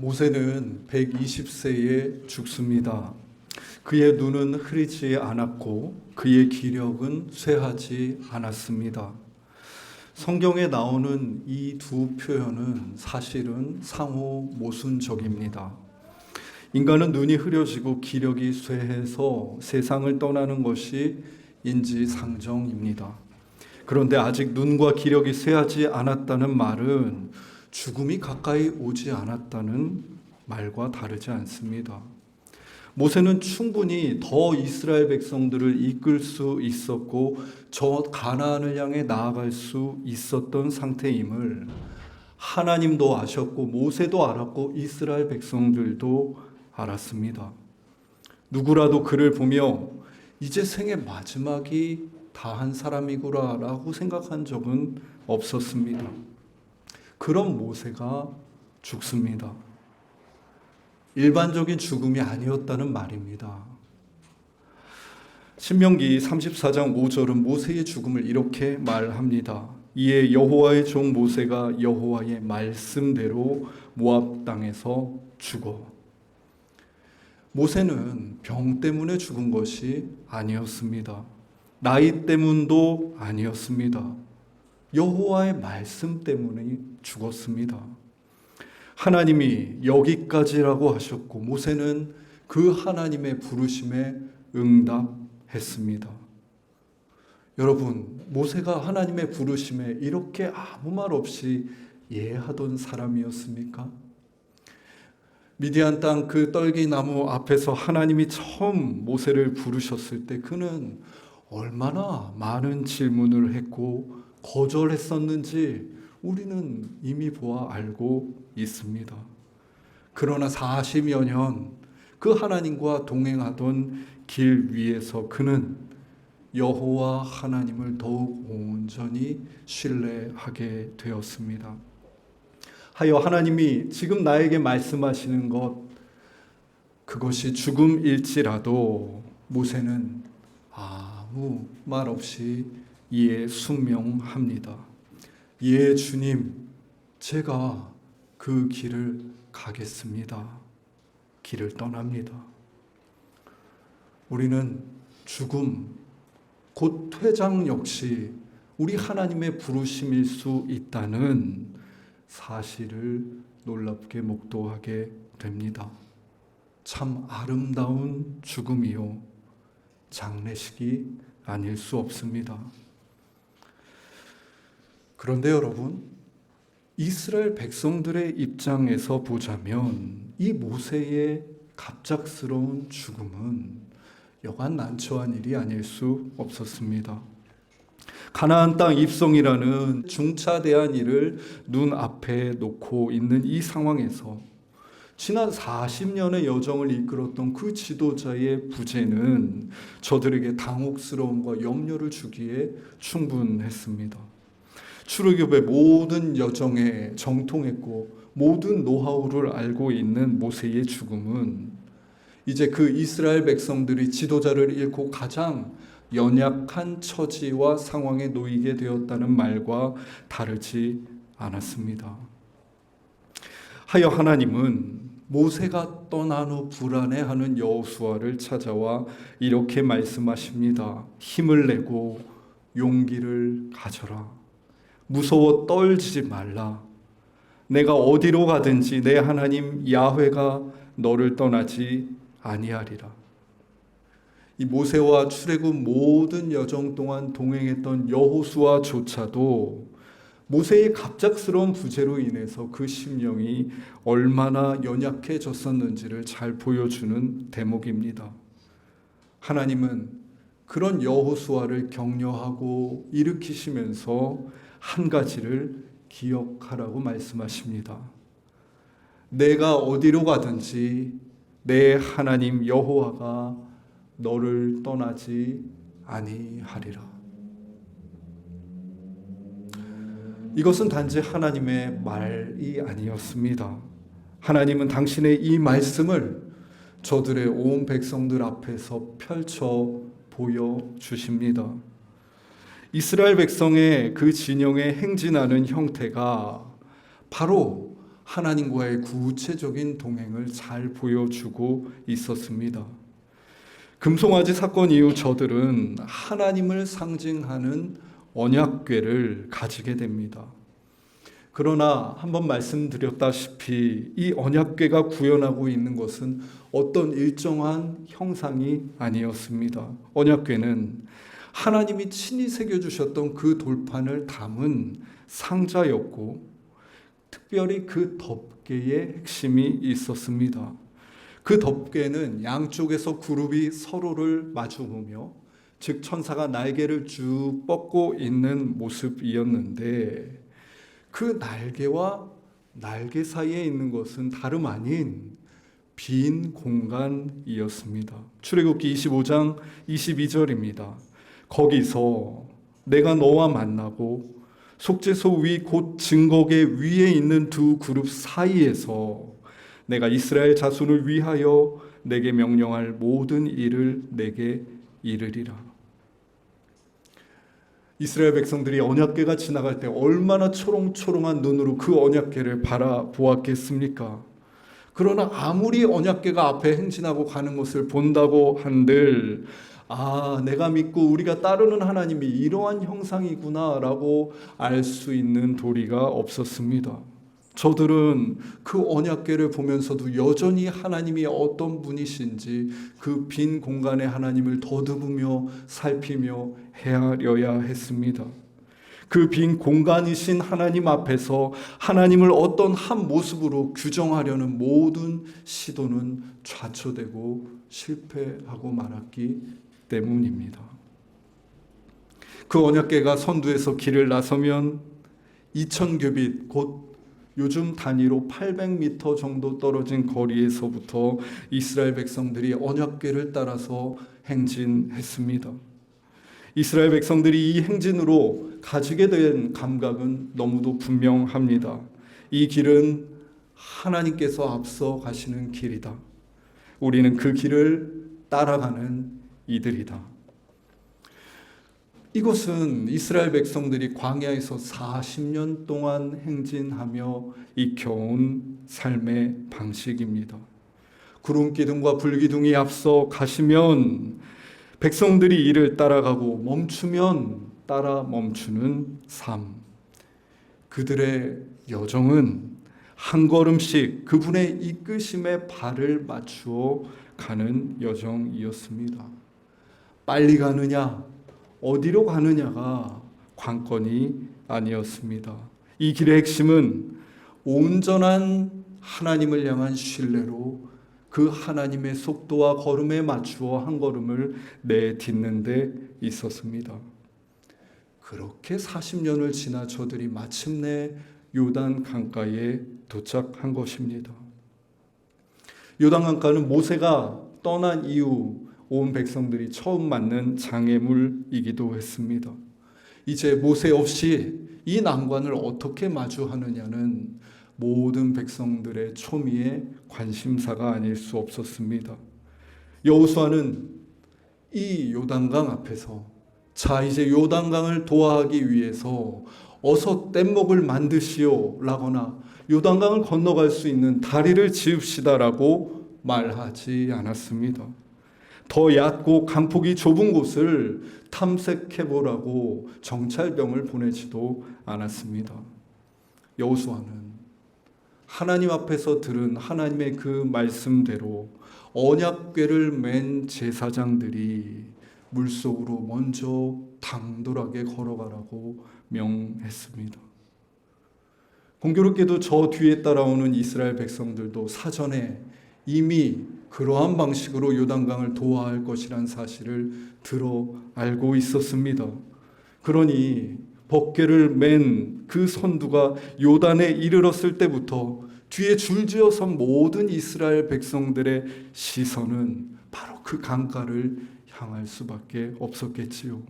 모세는 120세에 죽습니다. 그의 눈은 흐리지 않았고 그의 기력은 쇠하지 않았습니다. 성경에 나오는 이 두 표현은 사실은 상호 모순적입니다. 인간은 눈이 흐려지고 기력이 쇠해서 세상을 떠나는 것이 인지상정입니다. 그런데 아직 눈과 기력이 쇠하지 않았다는 말은 죽음이 가까이 오지 않았다는 말과 다르지 않습니다. 모세는 충분히 더 이스라엘 백성들을 이끌 수 있었고 저 가나안을 향해 나아갈 수 있었던 상태임을 하나님도 아셨고 모세도 알았고 이스라엘 백성들도 알았습니다. 누구라도 그를 보며 이제 생의 마지막이 다한 사람이구나라고 생각한 적은 없었습니다. 그런 모세가 죽습니다. 일반적인 죽음이 아니었다는 말입니다. 신명기 34장 5절은 모세의 죽음을 이렇게 말합니다. 이에 여호와의 종 모세가 여호와의 말씀대로 모압 땅에서 죽어. 모세는 병 때문에 죽은 것이 아니었습니다. 나이 때문도 아니었습니다. 여호와의 말씀 때문에 죽었습니다. 하나님이 여기까지라고 하셨고 모세는 그 하나님의 부르심에 응답했습니다. 여러분, 모세가 하나님의 부르심에 이렇게 아무 말 없이 예하던 사람이었습니까? 미디안 땅 그 떨기나무 앞에서 하나님이 처음 모세를 부르셨을 때 그는 얼마나 많은 질문을 했고 거절했었는지 우리는 이미 보아 알고 있습니다. 그러나 40여 년 그 하나님과 동행하던 길 위에서 그는 여호와 하나님을 더욱 온전히 신뢰하게 되었습니다. 하여 하나님이 지금 나에게 말씀하시는 것, 그것이 죽음일지라도 모세는 아무 말 없이 예 순명합니다. 예 주님, 제가 그 길을 가겠습니다. 길을 떠납니다. 우리는 죽음, 곧 퇴장 역시 우리 하나님의 부르심일 수 있다는 사실을 놀랍게 목도하게 됩니다. 참 아름다운 죽음이요, 장례식이 아닐 수 없습니다. 그런데 여러분, 이스라엘 백성들의 입장에서 보자면 이 모세의 갑작스러운 죽음은 여간 난처한 일이 아닐 수 없었습니다. 가나안 땅 입성이라는 중차대한 일을 눈앞에 놓고 있는 이 상황에서 지난 40년의 여정을 이끌었던 그 지도자의 부재는 저들에게 당혹스러움과 염려를 주기에 충분했습니다. 출애굽의 모든 여정에 정통했고 모든 노하우를 알고 있는 모세의 죽음은 이제 그 이스라엘 백성들이 지도자를 잃고 가장 연약한 처지와 상황에 놓이게 되었다는 말과 다르지 않았습니다. 하여 하나님은 모세가 떠난 후 불안해하는 여호수아를 찾아와 이렇게 말씀하십니다. 힘을 내고 용기를 가져라. 무서워 떨지 말라. 내가 어디로 가든지 내 하나님 야훼가 너를 떠나지 아니하리라. 이 모세와 출애굽 모든 여정 동안 동행했던 여호수아조차도 모세의 갑작스러운 부재로 인해서 그 심령이 얼마나 연약해졌었는지를 잘 보여주는 대목입니다. 하나님은 그런 여호수아를 격려하고 일으키시면서 한 가지를 기억하라고 말씀하십니다. 내가 어디로 가든지 내 하나님 여호와가 너를 떠나지 아니하리라. 이것은 단지 하나님의 말이 아니었습니다. 하나님은 당신의 이 말씀을 저들의 온 백성들 앞에서 펼쳐 보여주십니다. 이스라엘 백성의 그 진영에 행진하는 형태가 바로 하나님과의 구체적인 동행을 잘 보여주고 있었습니다. 금송아지 사건 이후 저들은 하나님을 상징하는 언약궤를 가지게 됩니다. 그러나 한번 말씀드렸다시피 이 언약궤가 구현하고 있는 것은 어떤 일정한 형상이 아니었습니다. 언약궤는 하나님이 친히 새겨주셨던 그 돌판을 담은 상자였고, 특별히 그 덮개의 핵심이 있었습니다. 그 덮개는 양쪽에서 그룹이 서로를 마주보며, 즉 천사가 날개를 쭉 뻗고 있는 모습이었는데, 그 날개와 날개 사이에 있는 것은 다름 아닌 빈 공간이었습니다. 출애굽기 25장 22절입니다. 거기서 내가 너와 만나고 속죄소 위 곧 증거궤 위에 있는 두 그룹 사이에서 내가 이스라엘 자손을 위하여 내게 명령할 모든 일을 내게 이르리라. 이스라엘 백성들이 언약궤가 지나갈 때 얼마나 초롱초롱한 눈으로 그 언약궤를 바라보았겠습니까? 그러나 아무리 언약궤가 앞에 행진하고 가는 것을 본다고 한들 내가 믿고 우리가 따르는 하나님이 이러한 형상이구나 라고 알 수 있는 도리가 없었습니다. 저들은 그 언약궤를 보면서도 여전히 하나님이 어떤 분이신지 그 빈 공간에 하나님을 더듬으며 살피며 헤아려야 했습니다. 그 빈 공간이신 하나님 앞에서 하나님을 어떤 한 모습으로 규정하려는 모든 시도는 좌초되고 실패하고 말았기 때문입니다. 그 언약궤가 선두에서 길을 나서면 2000규빗 곧 요즘 단위로 800m 정도 떨어진 거리에서부터 이스라엘 백성들이 언약궤를 따라서 행진했습니다. 이스라엘 백성들이 이 행진으로 가지게 된 감각은 너무도 분명합니다. 이 길은 하나님께서 앞서 가시는 길이다. 우리는 그 길을 따라가는 이들이다. 이것은 이스라엘 백성들이 광야에서 40년 동안 행진하며 익혀온 삶의 방식입니다. 구름 기둥과 불기둥이 앞서 가시면 백성들이 이를 따라가고 멈추면 따라 멈추는 삶. 그들의 여정은 한 걸음씩 그분의 이끄심에 발을 맞추어 가는 여정이었습니다. 빨리 가느냐, 어디로 가느냐가 관건이 아니었습니다. 이 길의 핵심은 온전한 하나님을 향한 신뢰로 그 하나님의 속도와 걸음에 맞추어 한 걸음을 내딛는 데 있었습니다. 그렇게 40년을 지나 저들이 마침내 요단 강가에 도착한 것입니다. 요단 강가는 모세가 떠난 이후 온 백성들이 처음 맞는 장애물이기도 했습니다. 이제 모세 없이 이 난관을 어떻게 마주하느냐는 모든 백성들의 초미의 관심사가 아닐 수 없었습니다. 여호수아는 이 요단강 앞에서 자 이제 요단강을 도하기 위해서 어서 뗏목을 만드시오 라거나 요단강을 건너갈 수 있는 다리를 지읍시다라고 말하지 않았습니다. 더 얕고 강폭이 좁은 곳을 탐색해보라고 정찰병을 보내지도 않았습니다. 여호수아는 하나님 앞에서 들은 하나님의 그 말씀대로 언약궤를 맨 제사장들이 물속으로 먼저 당돌하게 걸어가라고 명했습니다. 공교롭게도 저 뒤에 따라오는 이스라엘 백성들도 사전에 이미 그러한 방식으로 요단강을 도하할 것이란 사실을 들어 알고 있었습니다. 그러니 법궤를 맨 그 선두가 요단에 이르렀을 때부터 뒤에 줄지어 선 모든 이스라엘 백성들의 시선은 바로 그 강가를 향할 수밖에 없었겠지요.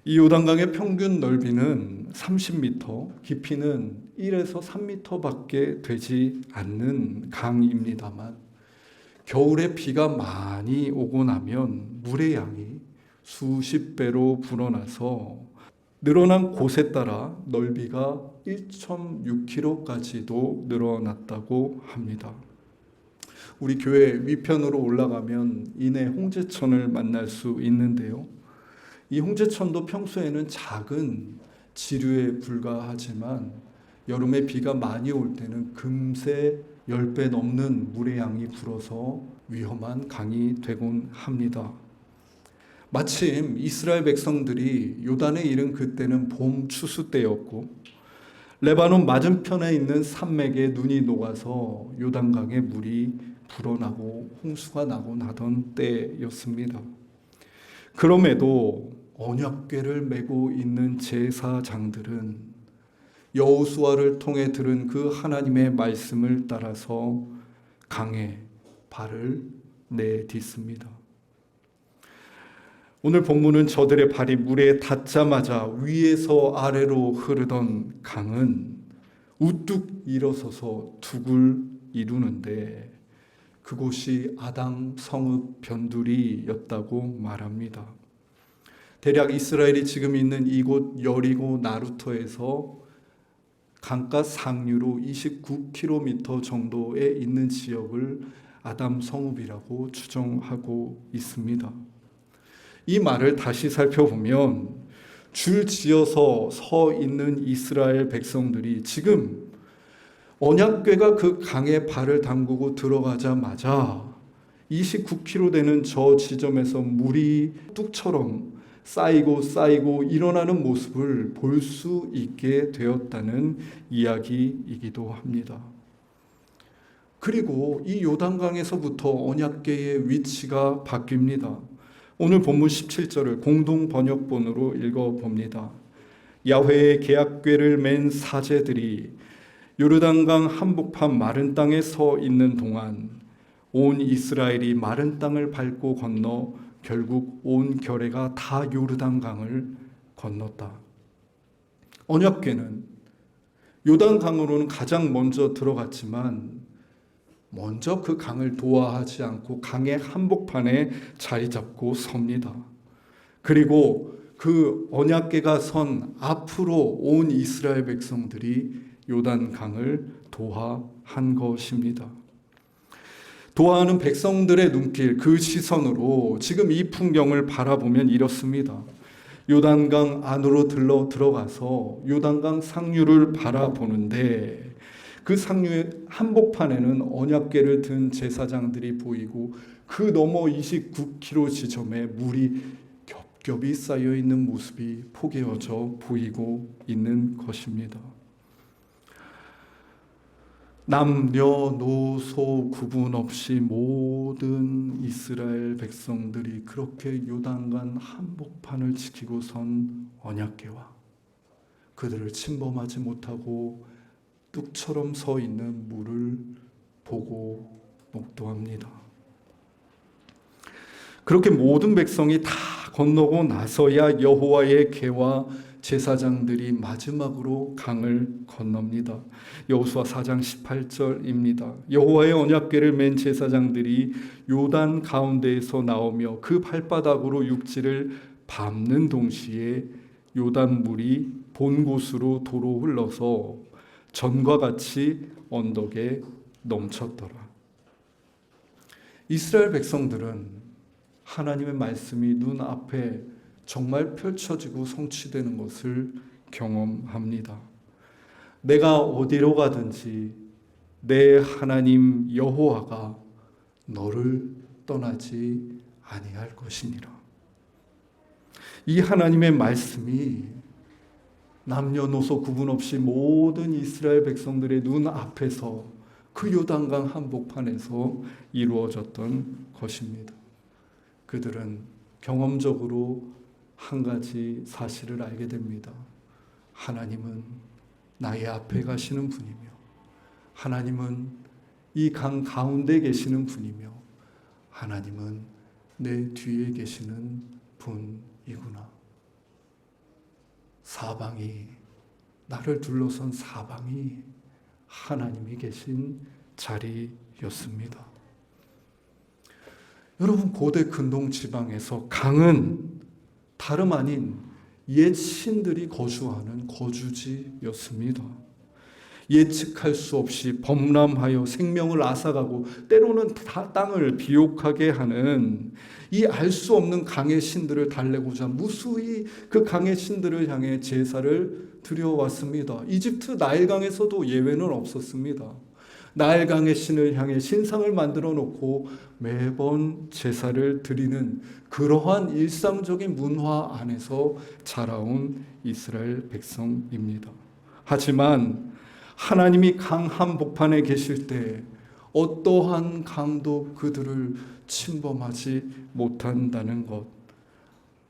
이 요단강의 평균 넓이는 30m, 깊이는 1에서 3m밖에 되지 않는 강입니다만 겨울에 비가 많이 오고 나면 물의 양이 수십 배로 불어나서 늘어난 곳에 따라 넓이가 1.6km까지도 늘어났다고 합니다. 우리 교회 위편으로 올라가면 이내 홍제천을 만날 수 있는데요. 이 홍제천도 평소에는 작은 지류에 불과하지만 여름에 비가 많이 올 때는 금세 10배 넘는 물의 양이 불어서 위험한 강이 되곤 합니다. 마침 이스라엘 백성들이 요단에 이른 그때는 봄 추수 때였고 레바논 맞은편에 있는 산맥에 눈이 녹아서 요단강에 물이 불어나고 홍수가 나곤 하던 때였습니다. 그럼에도 언약궤를 메고 있는 제사장들은 여호수아를 통해 들은 그 하나님의 말씀을 따라서 강에 발을 내딛습니다. 오늘 본문은 저들의 발이 물에 닿자마자 위에서 아래로 흐르던 강은 우뚝 일어서서 둑을 이루는데 그곳이 아담 성읍 변두리였다고 말합니다. 대략 이스라엘이 지금 있는 이곳 여리고 나루터에서 강가 상류로 29km 정도에 있는 지역을 아담 성읍이라고 추정하고 있습니다. 이 말을 다시 살펴보면 줄 지어서 서 있는 이스라엘 백성들이 지금 언약궤가 그 강에 발을 담그고 들어가자마자 29km 되는 저 지점에서 물이 뚝처럼 쌓이고 일어나는 모습을 볼 수 있게 되었다는 이야기이기도 합니다. 그리고 이 요단강에서부터 언약궤의 위치가 바뀝니다. 오늘 본문 17절을 공동 번역본으로 읽어봅니다. 야훼의 계약궤를 맨 사제들이 요르단강 한복판 마른 땅에 서 있는 동안 온 이스라엘이 마른 땅을 밟고 건너 결국 온 결회가 다 요르단강을 건넜다. 언약궤는 요단강으로는 가장 먼저 들어갔지만 먼저 그 강을 도하하지 않고 강의 한복판에 자리 잡고 섭니다. 그리고 그 언약궤가 선 앞으로 온 이스라엘 백성들이 요단강을 도하한 것입니다. 도하하는 백성들의 눈길, 그 시선으로 지금 이 풍경을 바라보면 이렇습니다. 요단강 안으로 들어가서 요단강 상류를 바라보는데 그 상류의 한복판에는 언약궤를 든 제사장들이 보이고 그 너머 29km 지점에 물이 겹겹이 쌓여 있는 모습이 포개어져 보이고 있는 것입니다. 남녀노소 구분 없이 모든 이스라엘 백성들이 그렇게 요단강 한복판을 지키고 선 언약궤와 그들을 침범하지 못하고 뚝처럼 서 있는 물을 보고 목도합니다. 그렇게 모든 백성이 다 건너고 나서야 여호와의 궤와 제사장들이 마지막으로 강을 건넙니다. 여호수아 4장 18절입니다. 여호와의 언약궤를 맨 제사장들이 요단 가운데에서 나오며 그 발바닥으로 육지를 밟는 동시에 요단 물이 본 곳으로 도로 흘러서 전과 같이 언덕에 넘쳤더라. 이스라엘 백성들은 하나님의 말씀이 눈앞에 정말 펼쳐지고 성취되는 것을 경험합니다. 내가 어디로 가든지 내 하나님 여호와가 너를 떠나지 아니할 것이니라. 이 하나님의 말씀이 남녀노소 구분 없이 모든 이스라엘 백성들의 눈앞에서 그 요단강 한복판에서 이루어졌던 것입니다. 그들은 경험적으로 한 가지 사실을 알게 됩니다. 하나님은 나의 앞에 가시는 분이며 하나님은 이 강 가운데 계시는 분이며 하나님은 내 뒤에 계시는 분이구나. 사방이, 나를 둘러선 사방이 하나님이 계신 자리였습니다. 여러분, 고대 근동 지방에서 강은 다름 아닌 옛 신들이 거주하는 거주지였습니다. 예측할 수 없이 범람하여 생명을 앗아가고 때로는 땅을 비옥하게 하는 이 알 수 없는 강의 신들을 달래고자 무수히 그 강의 신들을 향해 제사를 드려왔습니다. 이집트 나일강에서도 예외는 없었습니다. 나일강의 신을 향해 신상을 만들어 놓고 매번 제사를 드리는 그러한 일상적인 문화 안에서 자라온 이스라엘 백성입니다. 하지만 하나님이 강 한복판에 계실 때 어떠한 강도 그들을 침범하지 못한다는 것,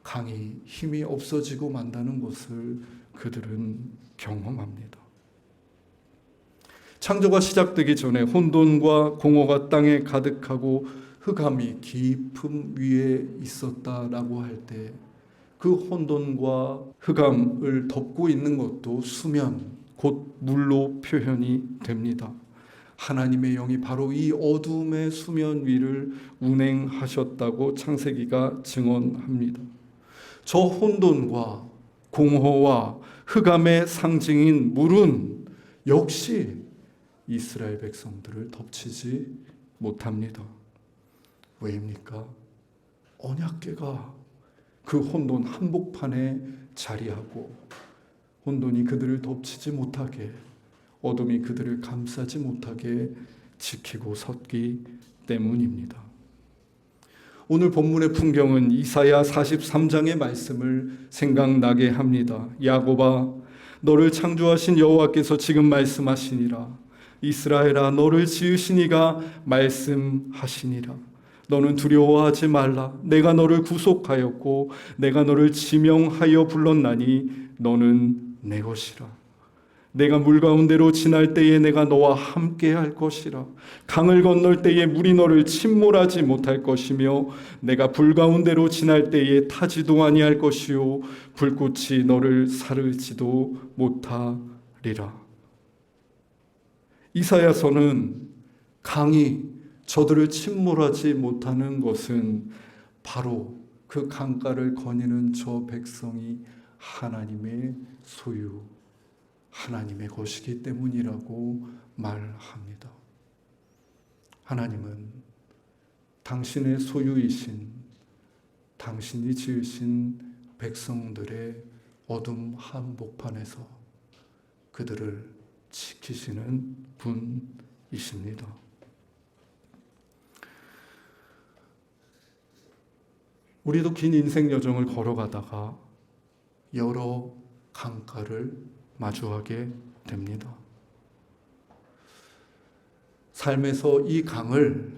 강이 힘이 없어지고 만다는 것을 그들은 경험합니다. 창조가 시작되기 전에 혼돈과 공허가 땅에 가득하고 흑암이 깊음 위에 있었다라고 할 때 그 혼돈과 흑암을 덮고 있는 것도 수면, 곧 물로 표현이 됩니다. 하나님의 영이 바로 이 어둠의 수면 위를 운행하셨다고 창세기가 증언합니다. 저 혼돈과 공허와 흑암의 상징인 물은 역시 이스라엘 백성들을 덮치지 못합니다. 왜입니까? 언약궤가 그 혼돈 한복판에 자리하고 혼돈이 그들을 덮치지 못하게, 어둠이 그들을 감싸지 못하게 지키고 섰기 때문입니다. 오늘 본문의 풍경은 이사야 43장의 말씀을 생각나게 합니다. 야곱아, 너를 창조하신 여호와께서 지금 말씀하시니라. 이스라엘아, 너를 지으신 이가 말씀하시니라. 너는 두려워하지 말라. 내가 너를 구속하였고 내가 너를 지명하여 불렀나니 너는 내 것이라. 내가 물 가운데로 지날 때에 내가 너와 함께 할 것이라. 강을 건널 때에 물이 너를 침몰하지 못할 것이며 내가 불 가운데로 지날 때에 타지도 아니할 것이요 불꽃이 너를 사르지도 못하리라. 이사야서는 강이 저들을 침몰하지 못하는 것은 바로 그 강가를 거니는 저 백성이 하나님의 소유, 하나님의 것이기 때문이라고 말합니다. 하나님은 당신의 소유이신, 당신이 지으신 백성들의 어둠 한복판에서 그들을 지키시는 분이십니다. 우리도 긴 인생 여정을 걸어가다가 여러 강가를 마주하게 됩니다. 삶에서 이 강을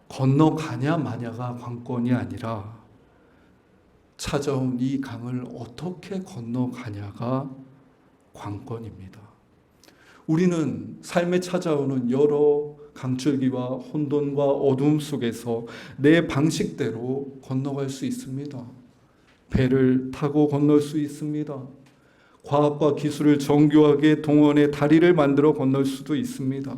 건너가냐 마냐가 관건이 아니라 찾아온 이 강을 어떻게 건너가냐가 관건입니다. 우리는 삶에 찾아오는 여러 강줄기와 혼돈과 어두움 속에서 내 방식대로 건너갈 수 있습니다. 배를 타고 건널 수 있습니다. 과학과 기술을 정교하게 동원해 다리를 만들어 건널 수도 있습니다.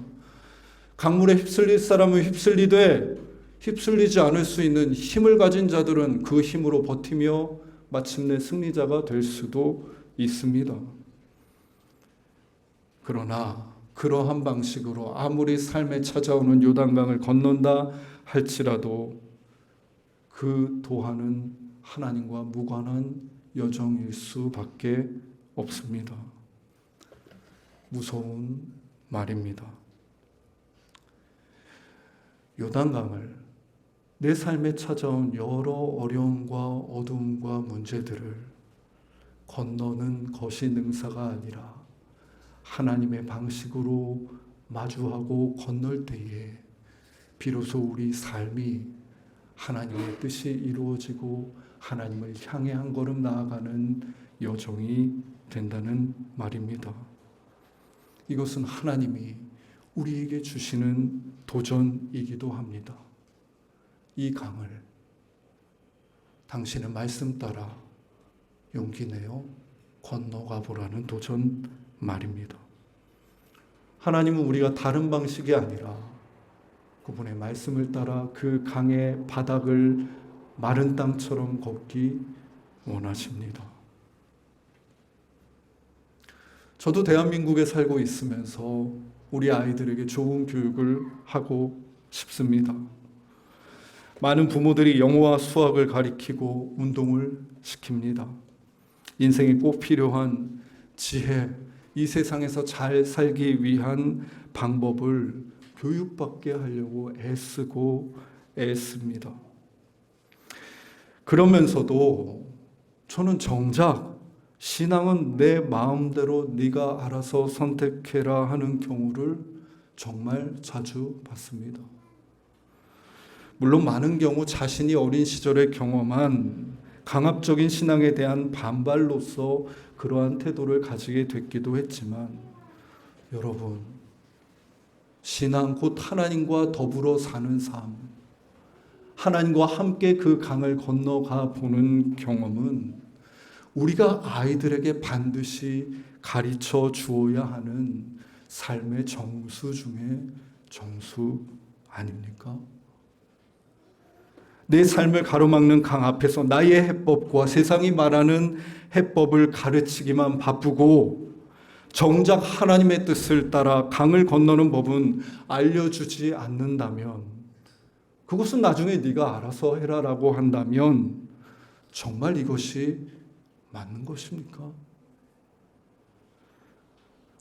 강물에 휩쓸릴 사람은 휩쓸리되 휩쓸리지 않을 수 있는 힘을 가진 자들은 그 힘으로 버티며 마침내 승리자가 될 수도 있습니다. 그러나 그러한 방식으로 아무리 삶에 찾아오는 요단강을 건넌다 할지라도 그 도하는 하나님과 무관한 여정일 수밖에 없습니다. 무서운 말입니다. 요단강을 내 삶에 찾아온 여러 어려움과 어두움과 문제들을 건너는 것이 능사가 아니라 하나님의 방식으로 마주하고 건널 때에 비로소 우리 삶이 하나님의 뜻이 이루어지고 하나님을 향해 한 걸음 나아가는 여정이 된다는 말입니다. 이것은 하나님이 우리에게 주시는 도전이기도 합니다. 이 강을 당신의 말씀 따라 용기 내어 건너가 보라는 도전 말입니다. 하나님은 우리가 다른 방식이 아니라 그분의 말씀을 따라 그 강의 바닥을 마른 땅처럼 걷기 원하십니다. 저도 대한민국에 살고 있으면서 우리 아이들에게 좋은 교육을 하고 싶습니다. 많은 부모들이 영어와 수학을 가리키고 운동을 시킵니다. 인생에 꼭 필요한 지혜, 이 세상에서 잘 살기 위한 방법을 교육받게 하려고 애쓰고 애씁니다. 그러면서도 저는 정작 신앙은 내 마음대로 네가 알아서 선택해라 하는 경우를 정말 자주 봤습니다. 물론 많은 경우 자신이 어린 시절에 경험한 강압적인 신앙에 대한 반발로서 그러한 태도를 가지게 됐기도 했지만, 여러분, 신앙 곧 하나님과 더불어 사는 삶, 하나님과 함께 그 강을 건너가 보는 경험은 우리가 아이들에게 반드시 가르쳐 주어야 하는 삶의 정수 중에 정수 아닙니까? 내 삶을 가로막는 강 앞에서 나의 해법과 세상이 말하는 해법을 가르치기만 바쁘고 정작 하나님의 뜻을 따라 강을 건너는 법은 알려주지 않는다면, 그것은 나중에 네가 알아서 해라라고 한다면 정말 이것이 맞는 것입니까?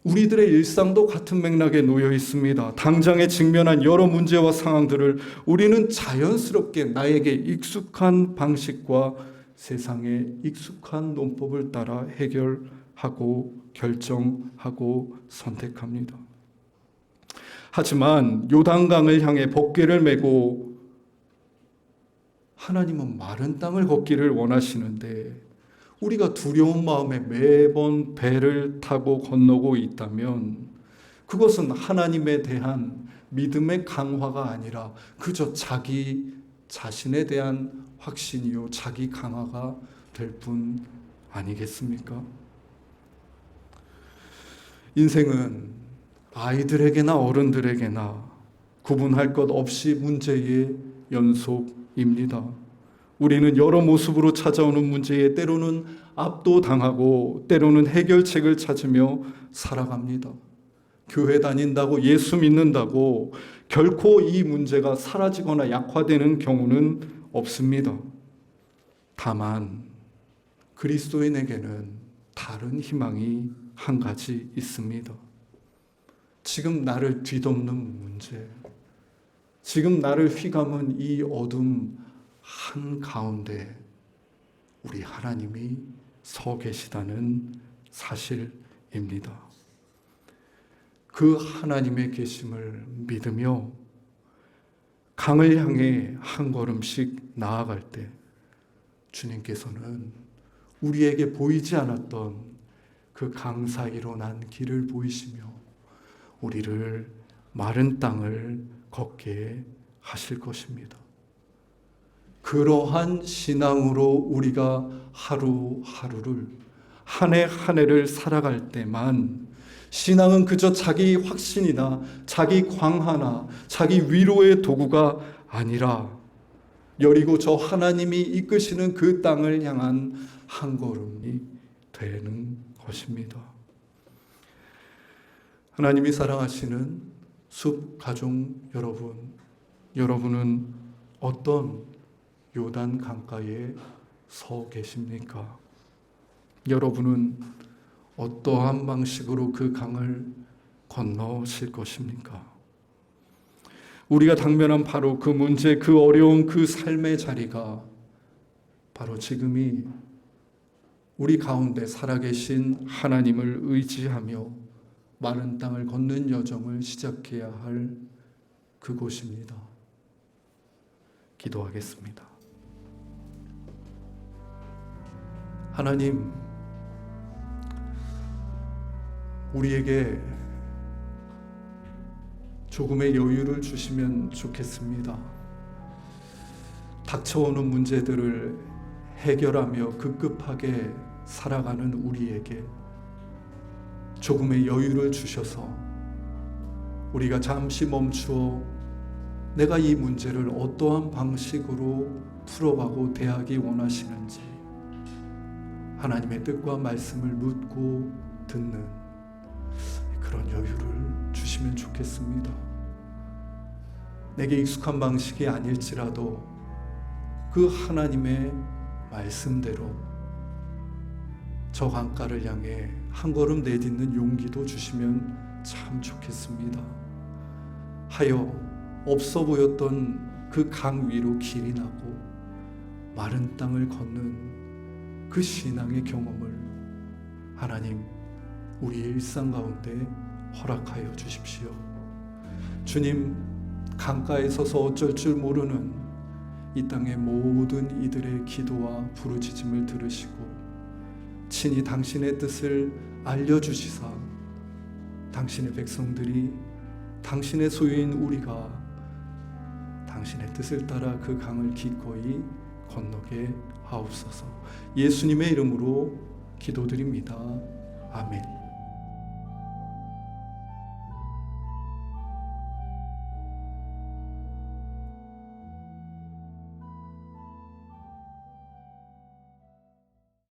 우리들의 일상도 같은 맥락에 놓여 있습니다. 당장에 직면한 여러 문제와 상황들을 우리는 자연스럽게 나에게 익숙한 방식과 세상에 익숙한 논법을 따라 해결하고 결정하고 선택합니다. 하지만 요단강을 향해 봇개를 메고 하나님은 마른 땅을 걷기를 원하시는데, 우리가 두려운 마음에 매번 배를 타고 건너고 있다면 그것은 하나님에 대한 믿음의 강화가 아니라 그저 자기 자신에 대한 확신이요, 자기 강화가 될 뿐 아니겠습니까? 인생은 아이들에게나 어른들에게나 구분할 것 없이 문제의 연속입니다. 우리는 여러 모습으로 찾아오는 문제에 때로는 압도당하고 때로는 해결책을 찾으며 살아갑니다. 교회 다닌다고, 예수 믿는다고 결코 이 문제가 사라지거나 약화되는 경우는 없습니다. 다만 그리스도인에게는 다른 희망이 한 가지 있습니다. 지금 나를 뒤덮는 문제, 지금 나를 휘감은 이 어둠 한가운데 우리 하나님이 서 계시다는 사실입니다. 그 하나님의 계심을 믿으며 강을 향해 한 걸음씩 나아갈 때 주님께서는 우리에게 보이지 않았던 그 강 사이로 난 길을 보이시며 우리를 마른 땅을 걷게 하실 것입니다. 그러한 신앙으로 우리가 하루하루를, 한 해 한 해를 살아갈 때만 신앙은 그저 자기 확신이나 자기 광화나 자기 위로의 도구가 아니라 여리고 저 하나님이 이끄시는 그 땅을 향한 한 걸음이 되는 것입니다. 하나님이 사랑하시는 숲 가족 여러분, 여러분은 어떤 요단 강가에 서 계십니까? 여러분은 어떠한 방식으로 그 강을 건너실 것입니까? 우리가 당면한 바로 그 문제, 그 어려운 그 삶의 자리가 바로 지금이 우리 가운데 살아계신 하나님을 의지하며 마른 땅을 걷는 여정을 시작해야 할 그곳입니다. 기도하겠습니다. 하나님, 우리에게 조금의 여유를 주시면 좋겠습니다. 닥쳐오는 문제들을 해결하며 급급하게 살아가는 우리에게 조금의 여유를 주셔서 우리가 잠시 멈추어 내가 이 문제를 어떠한 방식으로 풀어가고 대하기 원하시는지 하나님의 뜻과 말씀을 묻고 듣는 그런 여유를 주시면 좋겠습니다. 내게 익숙한 방식이 아닐지라도 그 하나님의 말씀대로 저 강가를 향해 한 걸음 내딛는 용기도 주시면 참 좋겠습니다. 하여 없어 보였던 그 강 위로 길이 나고 마른 땅을 걷는 그 신앙의 경험을 하나님 우리의 일상 가운데 허락하여 주십시오. 주님, 강가에 서서 어쩔 줄 모르는 이 땅의 모든 이들의 기도와 부르짖음을 들으시고 친히 당신의 뜻을 알려주시사 당신의 백성들이 당신의 소유인 우리가 당신의 뜻을 따라 그 강을 기꺼이 건너게 하옵소서. 예수님의 이름으로 기도드립니다. 아멘.